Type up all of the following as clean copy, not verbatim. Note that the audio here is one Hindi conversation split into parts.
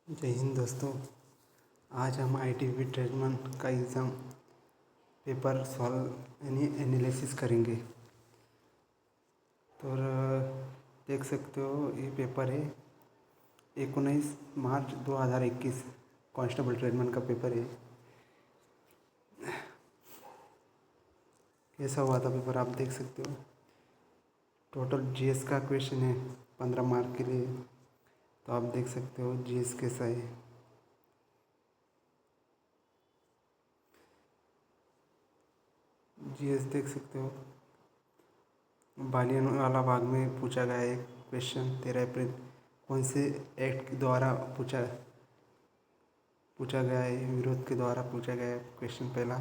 जय हिंद दोस्तों। आज हम ITBP ट्रेडमैन का एग्ज़ाम पेपर सॉल्व यानी एनालिसिस करेंगे। तो देख सकते हो ये पेपर है 19 मार्च 2021 कांस्टेबल ट्रेडमैन का पेपर है। कैसा हुआ था पेपर आप देख सकते हो। टोटल GS का क्वेश्चन है 15 मार्क के लिए। तो आप देख सकते हो GS कैसा है। GS देख सकते हो। बालियन वाला भाग में पूछा गया है क्वेश्चन 13 अप्रैल कौन से एक्ट के द्वारा पूछा गया है, विरोध के द्वारा पूछा गया है क्वेश्चन पहला।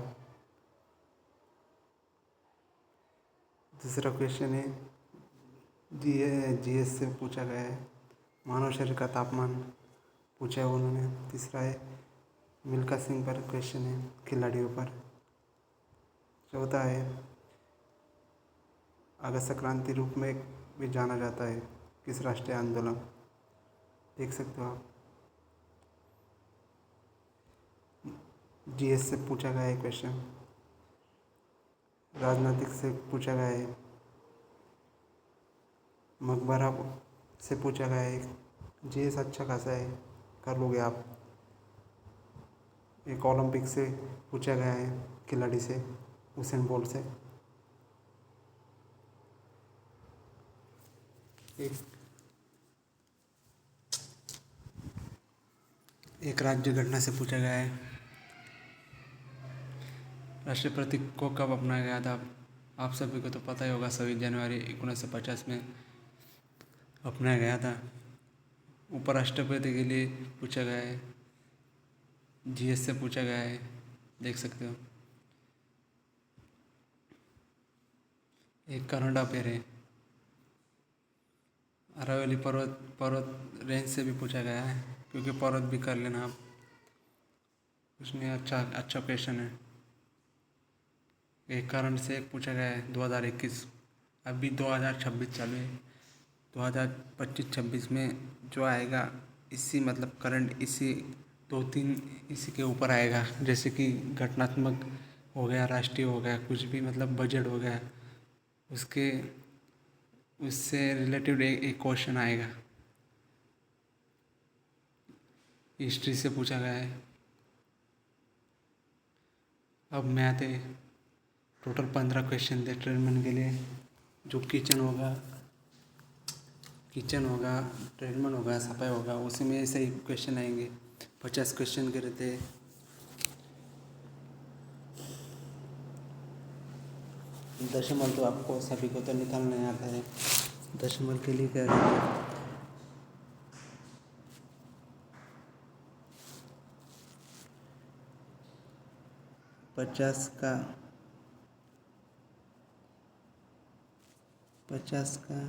दूसरा क्वेश्चन है GS से पूछा गया है मानव शरीर का तापमान पूछा है उन्होंने। तीसरा है मिल्खा सिंह पर क्वेश्चन है खिलाड़ियों पर। चौथा है अगस्त क्रांति रूप में भी जाना जाता है किस राष्ट्रीय आंदोलन। देख सकते हो आप। GS से पूछा गया है क्वेश्चन। राजनीतिक से पूछा गया है। मकबरा से पूछा गया है। GS अच्छा खासा है, कर लोगे आप। एक ओलंपिक से पूछा गया है खिलाड़ी से, हुसैन बोल्ट से। एक राज्य घटना से पूछा गया है राष्ट्रीय प्रतीक को कब अपनाया गया था। आप सभी को तो पता ही होगा 26 जनवरी 1950 में अपनाया गया था। उपराष्ट्रपति के लिए पूछा गया है। GS से पूछा गया है, देख सकते हो। एक करंट अफेयर है अरावली पर्वत रेंज से भी पूछा गया है, क्योंकि पर्वत भी कर लेना आप। उसमें अच्छा क्वेश्चन है। एक करंट से एक पूछा गया है 2021, अभी 2026 चालू है। 2025-26 में जो आएगा इसी मतलब करंट इसी 2-3 इसी के ऊपर आएगा। जैसे कि घटनात्मक हो गया, राष्ट्रीय हो गया, कुछ भी मतलब बजट हो गया, उससे रिलेटेड एक क्वेश्चन आएगा। हिस्ट्री से पूछा गया है। अब मैथ है। टोटल 15 क्वेश्चन थे ट्रेडमैन के लिए। जो किचन होगा, ट्रेडमैन होगा, सफाई होगा, उसी में ऐसे ही क्वेश्चन आएंगे। 50 क्वेश्चन के रहते हैं। दशमलव तो आपको सभी को तो निकालना आता है। दशमलव के लिए क्या करेंगे, 50 का 50 का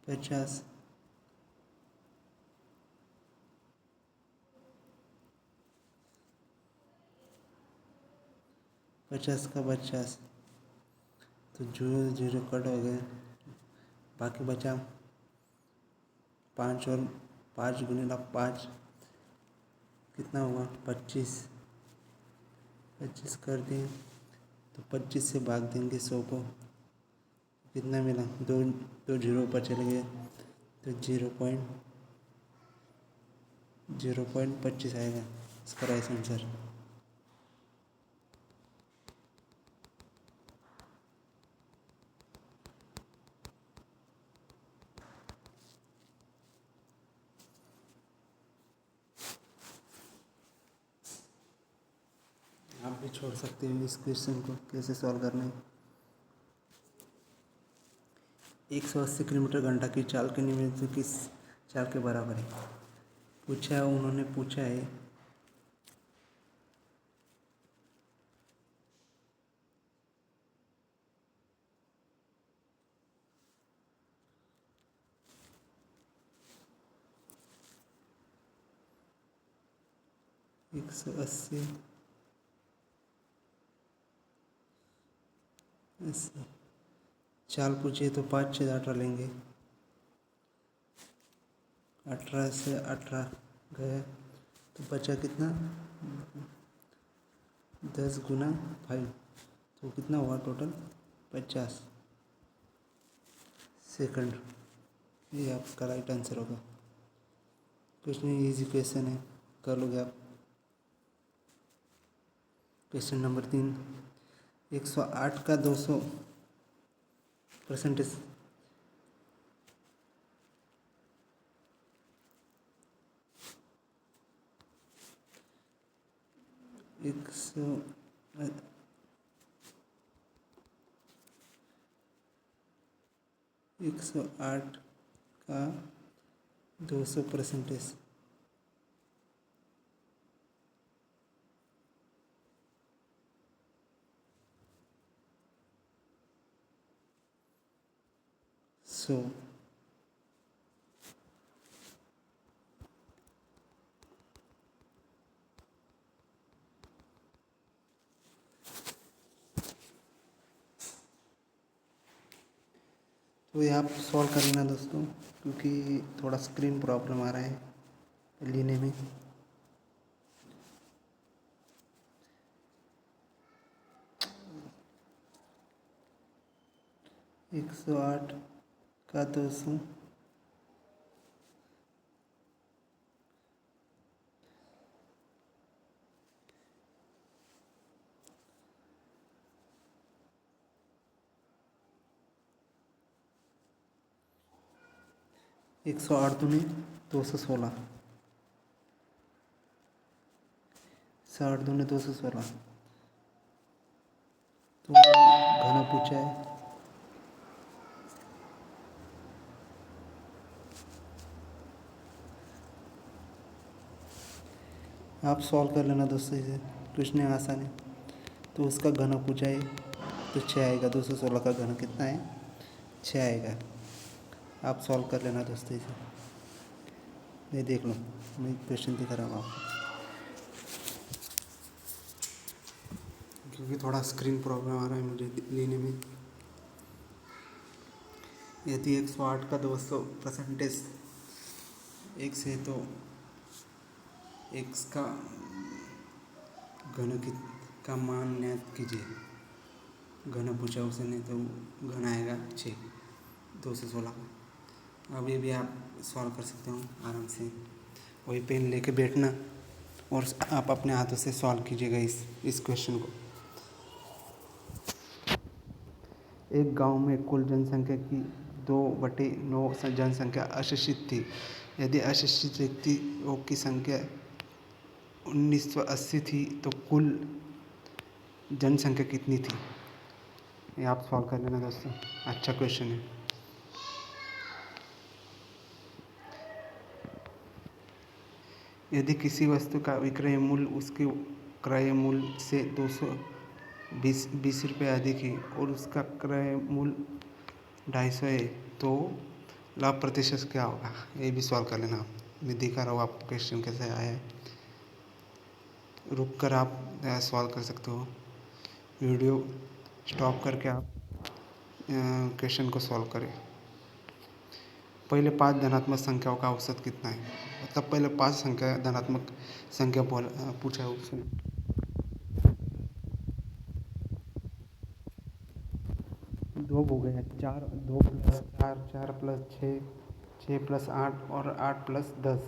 50 50 का 50 तो 0 कट हो गए। बाकी बचा 5 और 5 गुणिला 5 कितना हुआ 25 कर दें तो 25 से भाग देंगे 100 को, कितना मिला 2 जीरो ऊपर चले गए तो 0.25 आएगा इसका राइट आंसर। आप भी छोड़ सकते हो इस क्वेश्चन को कैसे सॉल्व करना है। 180 किलोमीटर घंटा की चाल के निम्नलिखित किस चाल के बराबर है। उन्होंने पूछा है 180 चाल पूछिए तो 5-6 डाटा लेंगे। 18 से 18 गया तो बचा कितना, 10 गुना 5, तो कितना हुआ टोटल 50 सेकंड। ये आपका राइट आंसर होगा। क्वेश्चन इजी क्वेश्चन है, कर लोगे आप। क्वेश्चन नंबर 3, 108 का 200% 108 का 200%। सो तो ये आप सॉल्व कर लेना दोस्तों, क्योंकि थोड़ा स्क्रीन प्रॉब्लम आ रहा है लेने में। एक 108 का 200 108 दूनी 216, 60 दूनी 216, तो घना पूछा है। आप सॉल्व कर लेना दोस्तों, इसे क्वेश्चन आसान है। तो उसका घन पूछा है तो 6 आएगा, 216 का घन कितना है, 6 आएगा। आप सॉल्व कर लेना दोस्तों इसे। ये देख लो, मैं क्वेश्चन दिखा रहा हूँ आपको, क्योंकि थोड़ा स्क्रीन प्रॉब्लम आ रहा है मुझे लेने में। यदि 108 का 200% एक से तो x का घन का मान ज्ञात कीजिए। घन पूछा उसने तो घन आएगा 6, 216 का। अब ये भी आप सॉल्व कर सकते हो आराम से। वही पेन लेके बैठना और आप अपने हाथों से सॉल्व कीजिएगा इस क्वेश्चन को। एक गांव में कुल जनसंख्या की 2/9 जनसंख्या अशिक्षित थी। यदि अशिक्षित व्यक्तियों की संख्या 1980 थी तो कुल जनसंख्या कितनी थी। ये आप सॉल्व कर लेना दोस्तों, अच्छा क्वेश्चन है। यदि किसी वस्तु का विक्रय मूल्य उसके क्रय मूल्य से 220 रुपये अधिक है और उसका क्रय मूल्य 250 है तो लाभ प्रतिशत क्या होगा। ये भी सॉल्व कर लेना। मैं दिखा रहा हूँ आपको क्वेश्चन कैसे आया है, रुक कर आप सॉल्व कर सकते हो। वीडियो स्टॉप करके आप क्वेश्चन को सॉल्व करें। पहले 5 धनात्मक संख्याओं का औसत कितना है। मतलब पहले 5 संख्या धनात्मक संख्या पूछा है उसने। 2 हो गया, 4, 2 + 4, 4 + 6, 6 + 8 और 8 + 10।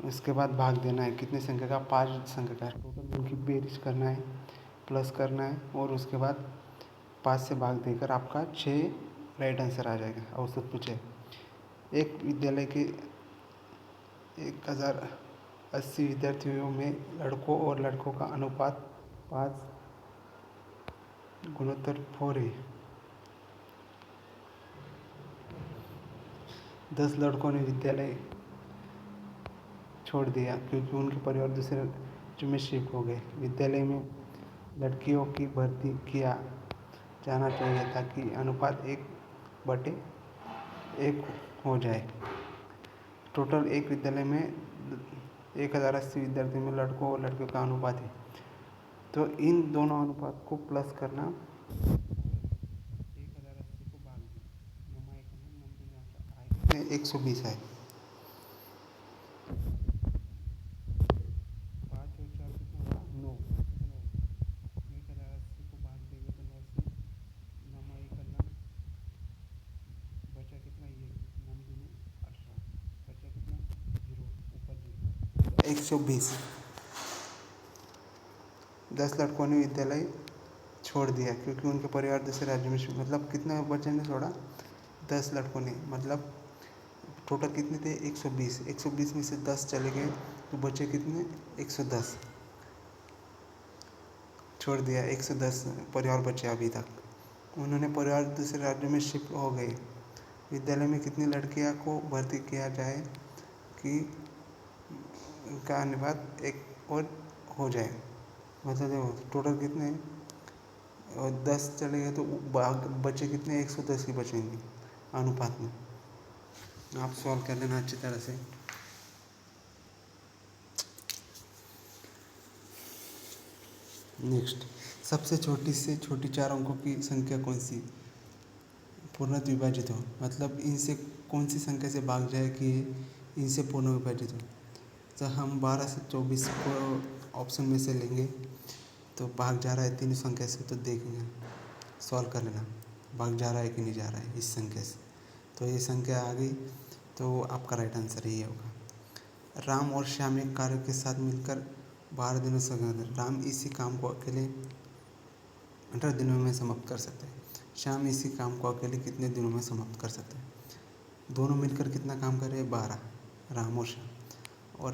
उसके बाद भाग देना है कितने संख्या का, 5 संख्या का। टोटल उनकी बेरीज करना है, प्लस करना है और उसके बाद 5 से भाग देकर आपका 6 राइट आंसर आ जाएगा। औसत पूछे। एक विद्यालय के 1080 विद्यार्थियों में लड़कों और लड़कों का अनुपात 5:4 है। 10 लड़कों ने विद्यालय छोड़ दिया क्योंकि उनके परिवार दूसरे राज्य में शिफ्ट हो गए। विद्यालय में लड़कियों की भर्ती किया जाना चाहिए ताकि अनुपात 1/1 हो जाए। टोटल एक विद्यालय में 1080 विद्यार्थियों में लड़कों और लड़कियों का अनुपात है, तो इन दोनों अनुपात को प्लस करना, 1080 को भाग देना, 120 है। 120। 10 लड़कों ने विद्यालय छोड़ दिया क्योंकि उनके परिवार दूसरे राज्य में, मतलब कितने बच्चे ने छोड़ा? 10 लड़कों ने, मतलब टोटल कितने थे? 120। 120 में से 10 चले गए तो बचे कितने? 110 छोड़ दिया। 110 परिवार बचे अभी तक। उन्होंने परिवार दूसरे राज्य में शिफ्ट हो गए। विद्यालय में कितनी लड़कियां को भर्ती किया जाए कि का अनुपात 1 और हो जाए? मतलब देखो टोटल कितने, और 10 चले गए तो बचे कितने? 110 ही बचेंगे अनुपात में। आप सॉल्व कर लेना अच्छी तरह से। नेक्स्ट, सबसे छोटी से छोटी 4 अंकों की संख्या कौन सी पूर्ण विभाजित हो? मतलब इनसे कौन सी संख्या से भाग जाए कि इनसे पूर्ण विभाजित हो? तो हम 12 से 24 को ऑप्शन में से लेंगे तो भाग जा रहा है 3 संख्या से, तो देखेंगे सॉल्व कर लेना भाग जा रहा है कि नहीं जा रहा है इस संख्या से। तो ये संख्या आ गई तो आपका राइट आंसर यही होगा। राम और श्याम एक कार्य के साथ मिलकर 12 दिनों से, राम इसी काम को अकेले 18 दिनों में समाप्त कर सकते हैं। श्याम इसी काम को अकेले कितने दिनों में समाप्त कर सकते हैं? दोनों मिलकर कितना काम कर रहे हैं? 12, राम और श्याम। और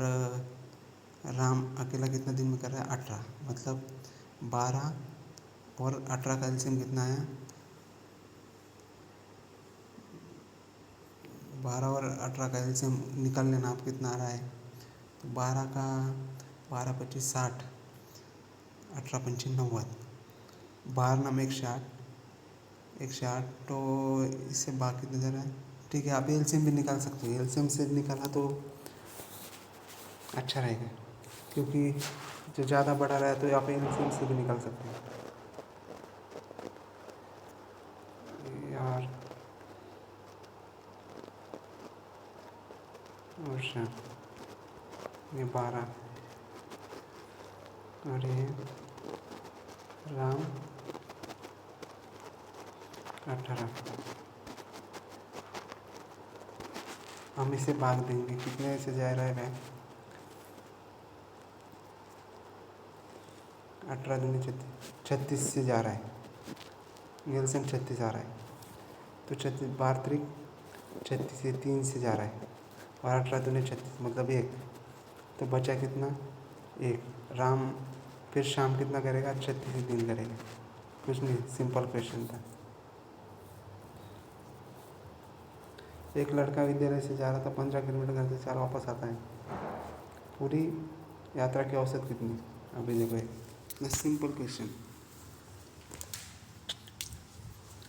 राम अकेला कितना दिन में कर रहा है? 18। मतलब 12 और 18 का एलसीएम कितना है? 12 और 18 का एलसीएम निकाल लेना आप, कितना आ रहा है? तो 12 का 12 25 60, 18 पंचे 90, 12 नाम 108, तो इससे भाग कितने जा रहा है? ठीक है, आप एलसीएम भी निकाल सकते हो। एलसीएम से निकाला तो अच्छा रहेगा, क्योंकि जो ज़्यादा बड़ा रहा है तो आप एलसीएम से भी निकाल सकते हैं। यार अच्छा, ये 12 और ये राम 18, हम इसे भाग देंगे, कितने से जा रहा है? 18 दूनी 36 से जा रहा है। एलसीएम 36 आ रहा है, तो 36 12 त्रिक 36 से 3 से जा रहा है, और 18 दूनी 36 मतलब 1, तो बचा कितना? 1। राम फिर शाम कितना करेगा? 36 से 3 करेगा। कुछ नहीं, सिंपल क्वेश्चन था। एक लड़का विद्यालय से जा रहा था, 15 किलोमीटर घर से 4 वापस आता है। पूरी यात्रा की औसत कितनी? अभी देखो एक सिंपल क्वेश्चन।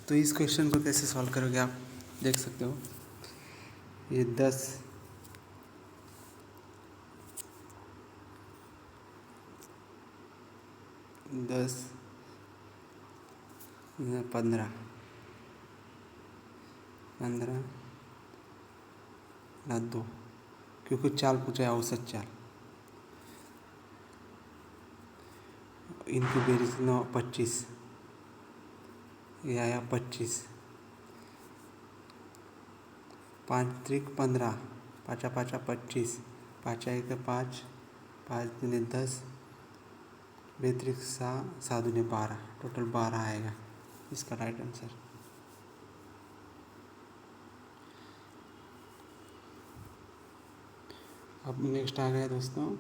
तो इस क्वेश्चन को कैसे सॉल्व करोगे आप देख सकते हो। ये 10 15 ना 2, क्योंकि चाल पूछा है, औसत चाल। इनकी बेरीज 9 25, ये आया 25, 5 त्रिक 15, 5 5 25, 5 1 5, 5 दूनी 10, बेत्रिक 7 दूनी 12, टोटल 12 आएगा इसका राइट आंसर। अब नेक्स्ट आ गया दोस्तों,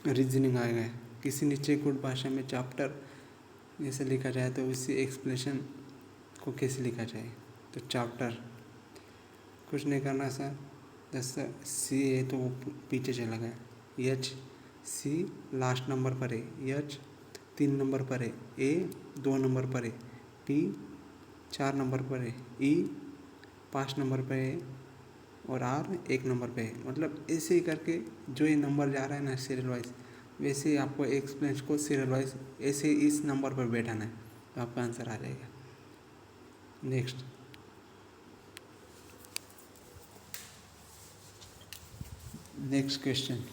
रीजनिंग आ गया। किसी नीचे गुड भाषा में चैप्टर जैसे लिखा जाए तो उसी एक्सप्लेनेशन को कैसे लिखा जाए? तो चैप्टर कुछ नहीं करना सर, जैसे सी है तो वो पीछे चला गया, एच सी लास्ट नंबर पर है, एच 3 नंबर पर है, ए 2 नंबर पर है, पी 4 नंबर पर है, ई 5 नंबर पर है, और आर 1 नंबर पे है। मतलब ऐसे ही करके जो ये नंबर जा रहा है ना सीरियल वाइज, वैसे ही आपको एक्सप्लेनेशन को सीरियल वाइज ऐसे इस नंबर पर बैठाना है, तो आपका आंसर आ जाएगा। नेक्स्ट क्वेश्चन,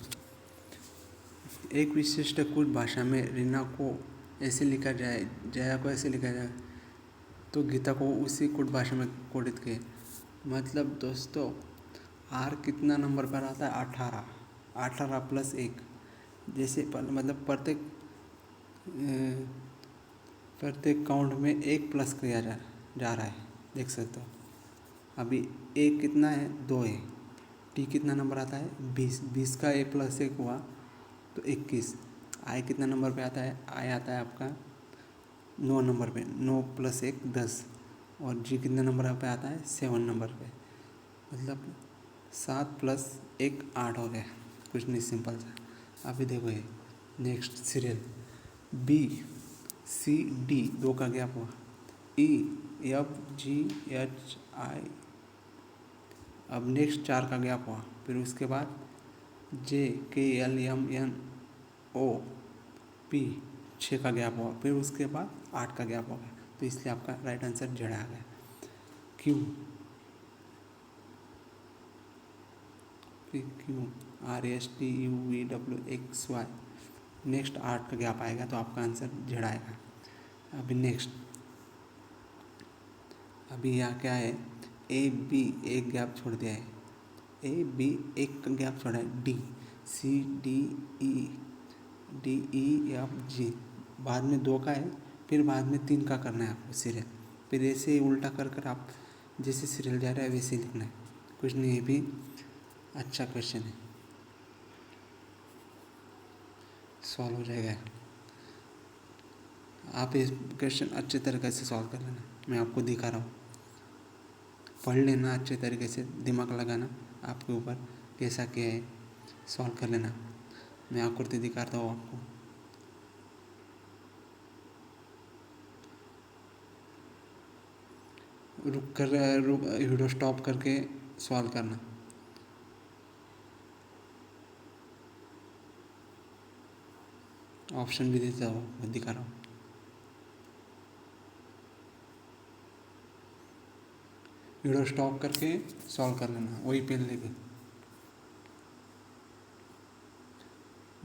एक विशिष्ट कुट भाषा में रीना को ऐसे लिखा जाए, जया को ऐसे लिखा जाए, तो गीता को उसी कुट भाषा में कोडित किए। मतलब दोस्तों आर कितना नंबर पर आता है? 18। 18 प्लस एक, जैसे मतलब प्रत्येक काउंट में एक प्लस किया जा रहा है, देख सकते हो। अभी एक कितना है? 2 है। टी कितना नंबर आता है? 20। 20 का ए प्लस एक हुआ तो 21। आई कितना नंबर पे आता है? आई आता है आपका 9 नंबर पे। 9 प्लस एक 10। और जी कितने नंबर पे आता है? 7 नंबर पे। मतलब 7 प्लस एक 8 हो गया। कुछ नहीं, सिंपल सा। अभी देखो ये next serial B C D, 2 का गैप हुआ। ई एफ जी एच आई, अब नेक्स्ट 4 का गैप हुआ। फिर उसके बाद J K L M N O P, 6 का गैप हुआ। फिर उसके बाद 8 का गैप हो गया। तो इसलिए आपका राइट आंसर जेड आ गया। Q Q R S T U V W X Y, next 8 का गैप आएगा तो आपका आंसर जेड आएगा। अभी नेक्स्ट, अभी यहाँ क्या है? ए बी एक गैप छोड़ दिया है। ए बी एक गैप छोड़ा है। D C D E F G, बाद में 2 का है। फिर बाद में 3 का करना है आपको सीरियल। फिर ऐसे ही उल्टा कर कर आप जैसे सीरियल जा रहा है वैसे ही लिखना है। कुछ नहीं, ये भी अच्छा क्वेश्चन है, सॉल्व हो जाएगा। आप इस क्वेश्चन अच्छे तरीके से सॉल्व कर लेना, मैं आपको दिखा रहा हूँ। पढ़ लेना अच्छे तरीके से, दिमाग लगाना आपके ऊपर कैसा क्या है, सॉल्व कर लेना। मैं आकृति दिखाता हूँ आपको। रुक वीडियो स्टॉप करके सॉल्व करना। ऑप्शन भी देता हूँ, मैं दिखा रहा हूँ। वीडियो स्टॉप करके सॉल्व कर लेना, वही पेन लेके।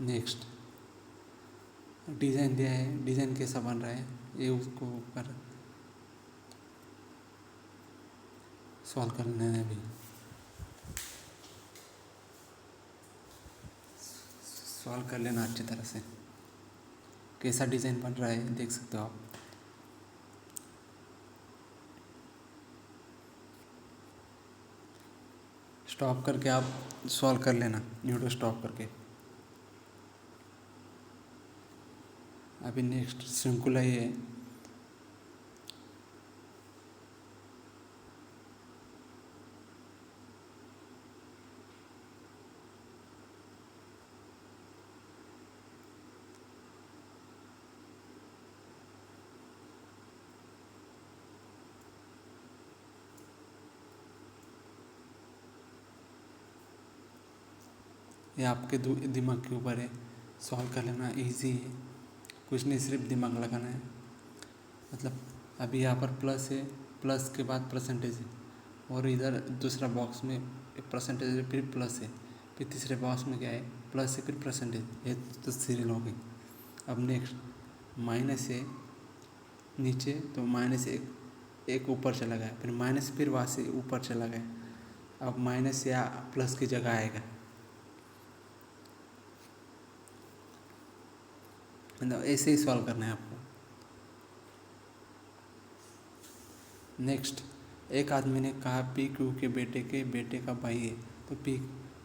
नेक्स्ट डिज़ाइन दिया है, डिज़ाइन कैसा बन रहा है ये उसको ऊपर सॉल्व कर लेना है। अभी सॉल्व कर लेना अच्छी तरह से, कैसा डिज़ाइन बन रहा है देख सकते हो आप। स्टॉप करके आप सॉल्व कर लेना, वीडियो स्टॉप करके। अभी नेक्स्ट श्रृंखला ये है। ये आपके दिमाग के ऊपर है, सॉल्व कर लेना, इजी है। कुछ नहीं, सिर्फ दिमाग लगाना है। मतलब अभी यहाँ पर प्लस है, प्लस के बाद परसेंटेज है, और इधर दूसरा बॉक्स में परसेंटेज है, फिर प्लस है, फिर तीसरे बॉक्स में क्या है? प्लस है, फिर परसेंटेज। ये तो सीरियल हो गई। अब नेक्स्ट माइनस है नीचे, तो माइनस एक ऊपर चला गया, फिर माइनस फिर वहाँ से ऊपर चला गया। अब माइनस या प्लस की जगह आएगा, मतलब ऐसे ही सॉल्व करना है आपको। नेक्स्ट, एक आदमी ने कहा पी क्यू के बेटे का भाई है, तो पी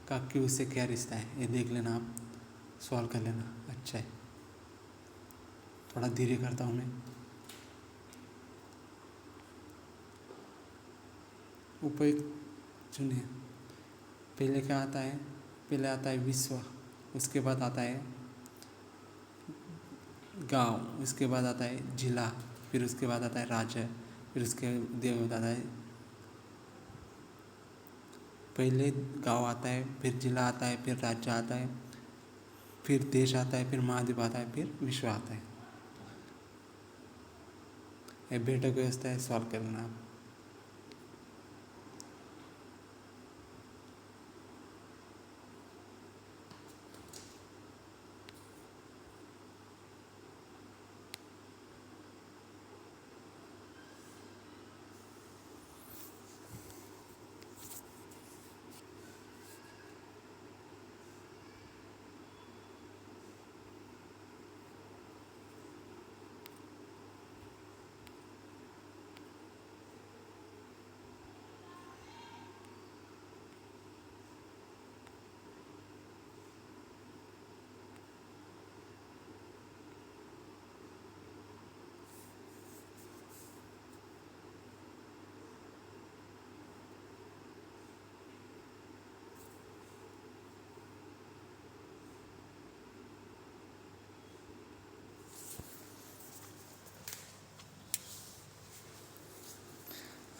का क्यू से क्या रिश्ता है, ये देख लेना आप, सॉल्व कर लेना। अच्छा है, थोड़ा धीरे करता हूँ मैं। उपयुक्त चुनिए। पहले क्या आता है? पहले आता है विश्व, उसके बाद आता है गांव, उसके बाद आता है जिला, फिर उसके बाद आता है राज्य, फिर उसके बाद आता है, पहले गांव आता है, फिर जिला आता है, फिर राज्य आता है, फिर देश आता है, फिर महाद्वीप आता है, फिर विश्व आता है। ये बेटक व्यवस्था है, सॉल्व करना आप।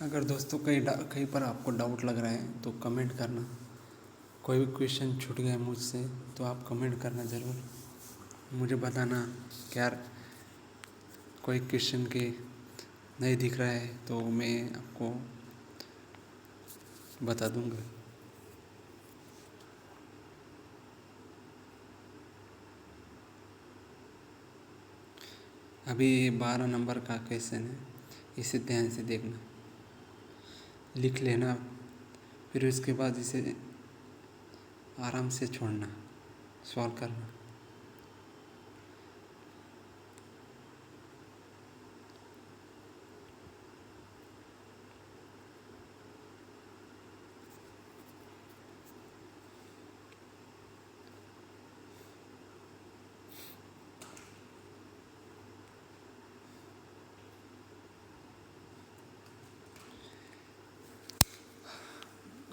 अगर दोस्तों कहीं पर आपको डाउट लग रहा है तो कमेंट करना। कोई भी क्वेश्चन छूट गया मुझसे तो आप कमेंट करना ज़रूर, मुझे बताना। क्या कोई क्वेश्चन के नहीं दिख रहा है तो मैं आपको बता दूंगा। अभी 12 नंबर का क्वेश्चन है, इसे ध्यान से देखना, लिख लेना, फिर उसके बाद इसे आराम से छोड़ना, सॉल्व करना।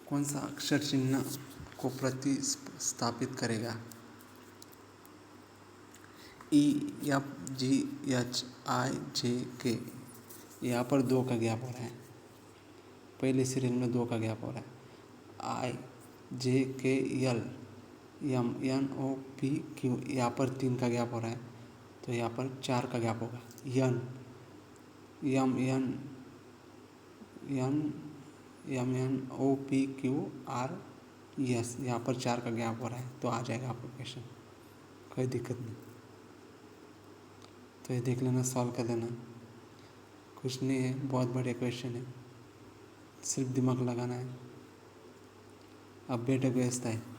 कौन सा अक्षर चिन्ह को प्रतिस्थापित करेगा? EFGHIJK, यहाँ पर 2 का गैप हो रहा है, पहले सीरियल में 2 का गैप हो रहा है। IJKL MNOPQ, यहाँ पर 3 का गैप हो रहा है, तो यहाँ पर 4 का गैप होगा। MNOPQRS, यहाँ पर 4 का गैप हो रहा है, तो आ जाएगा आपका क्वेश्चन, कोई दिक्कत नहीं। तो ये देख लेना, सॉल्व कर लेना, कुछ नहीं है, बहुत बढ़िया क्वेश्चन है, सिर्फ दिमाग लगाना है। अब बेटे व्यस्त है।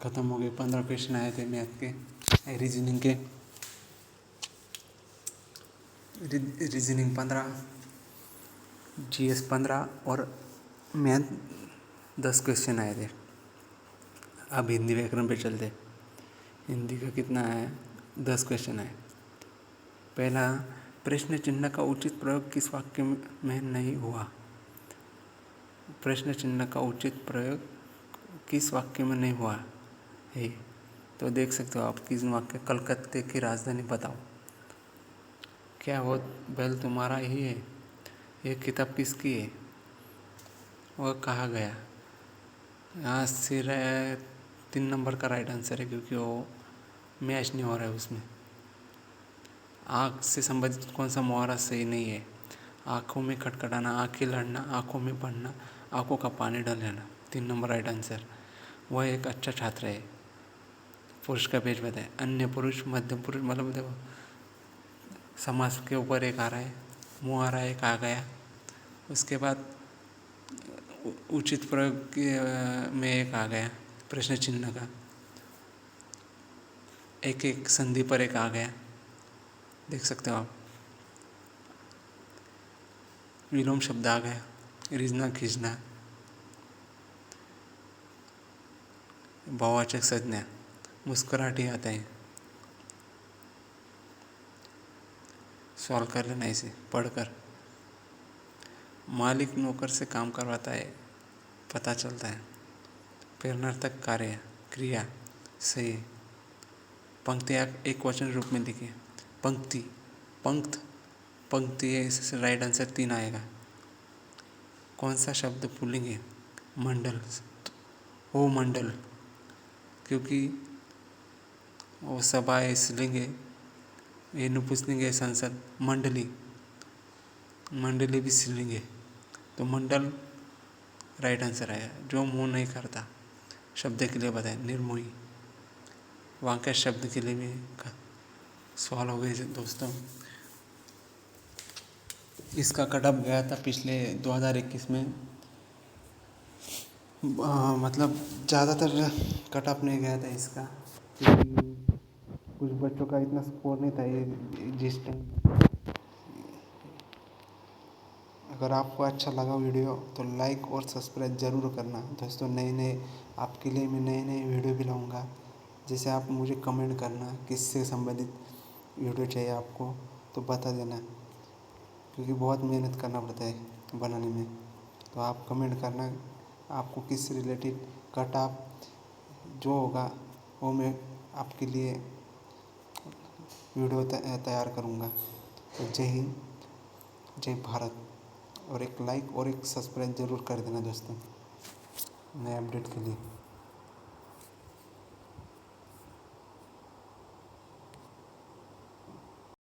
ख़त्म हो गए, 15 क्वेश्चन आए थे मैथ के, रीजनिंग के। रीजनिंग 15, GS 15 और मैथ 10 क्वेश्चन आए थे। अब हिंदी व्याकरण पे चलते। हिंदी का कितना है? 10 क्वेश्चन है। पहला, प्रश्न चिन्ह का उचित प्रयोग किस वाक्य में नहीं हुआ? प्रश्न चिन्ह का उचित प्रयोग किस वाक्य में नहीं हुआ है? तो देख सकते हो आप, किस वाक्य? कलकत्ते की राजधानी बताओ। क्या वो बैल तुम्हारा ही है? ये किताब किसकी है? वह कहा गया? यहाँ सिर 3 नंबर का राइट आंसर है, क्योंकि वो मैच नहीं हो रहा है उसमें। आँख से संबंधित कौन सा मुहावरा सही नहीं है? आँखों में खटखटाना, आँखें लड़ना, आँखों में पढ़ना, आँखों का पानी डाल लेना। 3 नंबर राइट आंसर। वह एक अच्छा छात्र है। पुरुष का पेज बताए। अन्य पुरुष, मध्यम पुरुष, मतलब देखो समास के ऊपर एक आ रहा है, मुहावरा एक आ गया। उसके बाद उचित प्रयोग में एक आ गया, प्रश्न चिन्ह का एक एक संधि पर एक आ गया, देख सकते हो आप। विलोम शब्द आ गया, रिझना खींचना, भाववाचक संज्ञा, मुस्कुराहट ही आता है। सॉल्व कर लेना इसे पढ़कर। मालिक नौकर से काम करवाता है, पता चलता है। प्रेरणार्थक कार्य, क्रिया सही है। पंक्ति एक वचन रूप में लिखिए। पंक्ति, पंक्त, पंक्ति है, इससे राइट आंसर 3 आएगा। कौन सा शब्द पुल्लिंग है? मंडल। ओ मंडल, क्योंकि वो सभा है स्त्रीलिंग है, ये नपुंसकलिंग है संसद। मंडली, मंडली भी स्त्रीलिंग है, तो मंडल राइट आंसर आया। जो मुँह नहीं करता, शब्द के लिए बताए, निर्मोही। वाक्य शब्द के लिए भी सॉल्व हो गए दोस्तों। इसका कट ऑफ गया था पिछले 2021 में, मतलब ज़्यादातर कट ऑफ नहीं गया था इसका, क्योंकि कुछ बच्चों का इतना स्कोर नहीं था ये जिस टाइम अगर आपको अच्छा लगा वीडियो तो लाइक और सब्सक्राइब ज़रूर करना दोस्तों। नए नए आपके लिए मैं नए नए वीडियो भी लाऊंगा। जैसे आप मुझे कमेंट करना किससे संबंधित वीडियो चाहिए आपको, तो बता देना, क्योंकि बहुत मेहनत करना पड़ता है बनाने में। तो आप कमेंट करना आपको किस रिलेटेड कट आप जो होगा वो मैं आपके लिए वीडियो तैयार करूँगा। तो जय हिंद, जय भारत। और एक लाइक और एक सब्सक्राइब ज़रूर कर देना दोस्तों नए अपडेट के लिए।